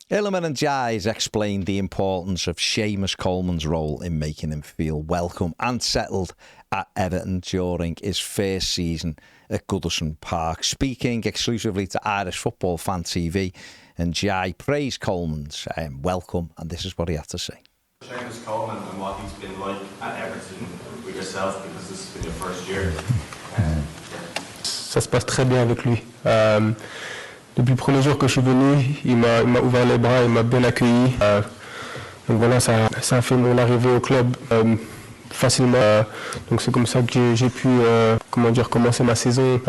Iliman and Ndiaye has explained the importance of Seamus Coleman's role in making him feel welcome and settled at Everton during his first season at Goodison Park. Speaking exclusively to Irish Football Fan TV, Ndiaye praised Coleman's welcome, and this is what he had to say. Seamus Coleman and what he's been like at Everton with yourself, because this has been your first year. Ça se passe très bien avec lui. Depuis le premier jour que je suis venu, il m'a ouvert les bras, il m'a bien accueilli. Donc voilà, ça a fait mon arrivée au club facilement. Donc c'est comme ça que j'ai pu commencer ma saison,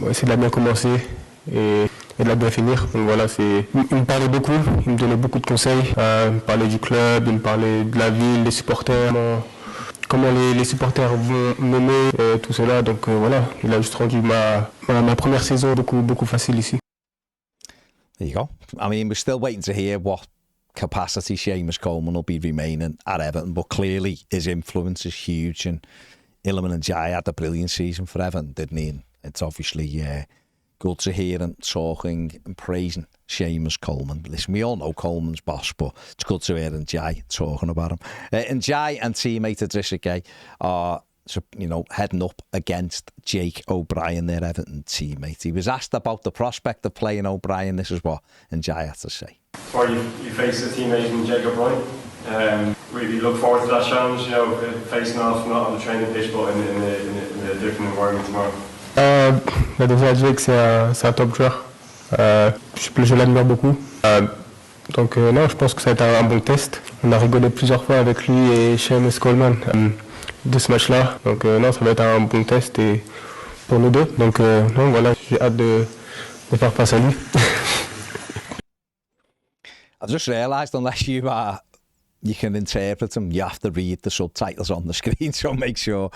essayer de la bien commencer et de la bien finir. Donc voilà, il me parlait beaucoup, il me donnait beaucoup de conseils. Il me parlait du club, il me parlait de la ville, des supporters, comment les supporters vont m'aimer, tout cela. Donc voilà, il a juste rendu ma première saison beaucoup facile ici. There you go. I mean, we're still waiting to hear what capacity Seamus Coleman will be remaining at Everton, but clearly his influence is huge, and Iliman and Ndiaye had a brilliant season for Everton, didn't he? And it's obviously good to hear him talking and praising Seamus Coleman. Listen, we all know Coleman's boss, but it's good to hear Ndiaye talking about him. Ndiaye and teammate Idrissa Gueye are heading up against Jake O'Brien, their Everton teammate. He was asked about the prospect of playing O'Brien. This is what Ndiaye had to say. Or you face a teammate in Jake O'Brien. Really look forward to that challenge, facing off not on the training pitch but in a different environment tomorrow. Déjà Jake c'est un top joueur. Je l'admire beaucoup. Donc non, je pense que ça va être un bon test. On a rigolé plusieurs fois avec lui et Seamus Coleman de ce match-là. Donc non, ça va être un bon test et pour nous deux. Donc non, voilà, j'ai hâte de faire face à lui. I've just realised, unless you can interpret them, you have to read the subtitles on the screen, so make sure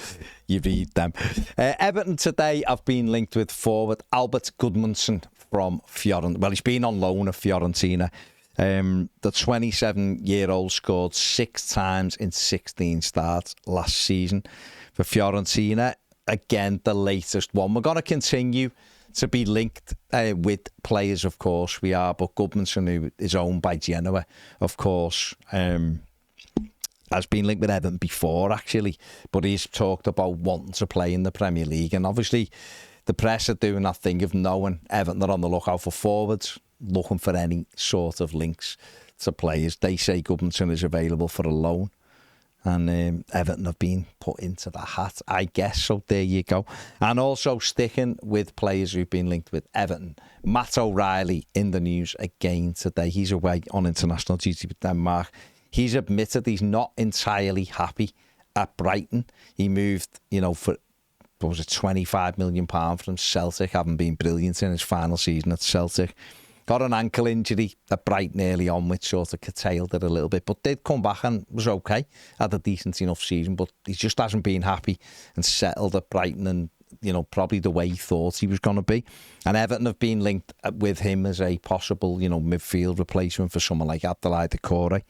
you read them. Everton today have been linked with forward Albert Gudmundsson from Fiorentina. Well, he's been on loan at Fiorentina. The 27-year-old scored 6 times in 16 starts last season for Fiorentina. Again, the latest one. We're going to continue to be linked with players, of course, we are, but Gudmundsson, who is owned by Genoa, of course, has been linked with Everton before, actually, but he's talked about wanting to play in the Premier League, and obviously the press are doing that thing of knowing Everton are on the lookout for forwards, looking for any sort of links to players. They say Gudmundsson is available for a loan, and Everton have been put into the hat, I guess. So there you go. And also sticking with players who've been linked with Everton, Matt O'Reilly in the news again today. He's away on international duty with Denmark. He's admitted he's not entirely happy at Brighton. He moved, for what was it, £25 million from Celtic, having been brilliant in his final season at Celtic. Got an ankle injury at Brighton early on, which sort of curtailed it a little bit, but did come back and was okay. Had a decent enough season, but he just hasn't been happy and settled at Brighton and, probably the way he thought he was going to be. And Everton have been linked with him as a possible, midfield replacement for someone like Abdoulaye Doucouré.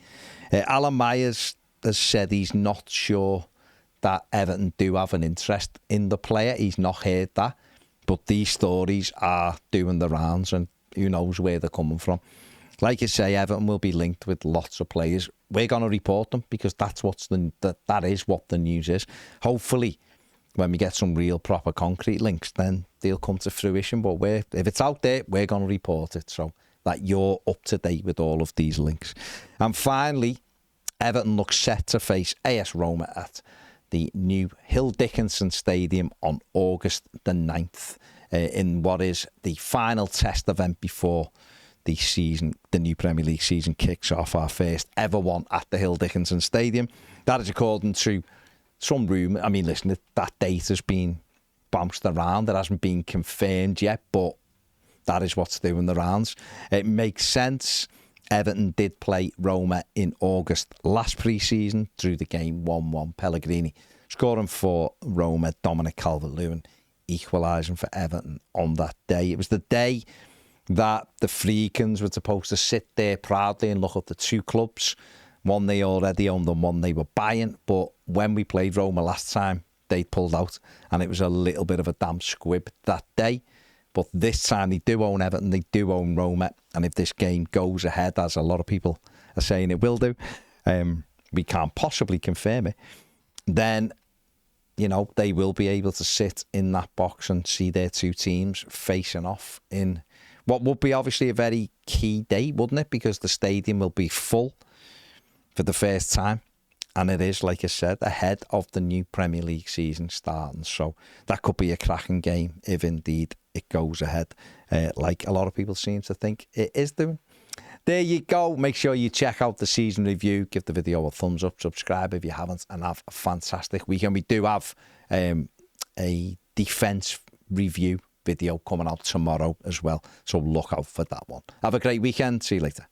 Alan Myers has said he's not sure that Everton do have an interest in the player. He's not heard that, but these stories are doing the rounds, and who knows where they're coming from. Like you say, Everton will be linked with lots of players. We're going to report them because that is what the news is. Hopefully, when we get some real proper concrete links, then they'll come to fruition. But if it's out there, we're going to report it so that you're up to date with all of these links. And finally, Everton looks set to face AS Roma at the new Hill Dickinson Stadium on August the 9th. In what is the final test event before the new Premier League season kicks off, our first ever one at the Hill Dickinson Stadium. That is according to some rumour. I mean, listen, that date has been bounced around. It hasn't been confirmed yet, but that is what's doing the rounds. It makes sense. Everton did play Roma in August last pre-season, through the game 1-1. Pellegrini scoring for Roma, Dominic Calvert-Lewin equalising for Everton on that day. It was the day that the Freakins were supposed to sit there proudly and look at the two clubs. One they already owned and one they were buying. But when we played Roma last time, they pulled out, and it was a little bit of a damp squib that day. But this time they do own Everton, they do own Roma, and if this game goes ahead, as a lot of people are saying it will do, we can't possibly confirm it, then, you know, they will be able to sit in that box and see their two teams facing off in what would be obviously a very key day, wouldn't it? Because the stadium will be full for the first time. And it is, like I said, ahead of the new Premier League season starting. So that could be a cracking game if indeed it goes ahead, like a lot of people seem to think it is doing. There you go. Make sure you check out the season review. Give the video a thumbs up. Subscribe if you haven't. And have a fantastic weekend. We do have a defence review video coming out tomorrow as well. So look out for that one. Have a great weekend. See you later.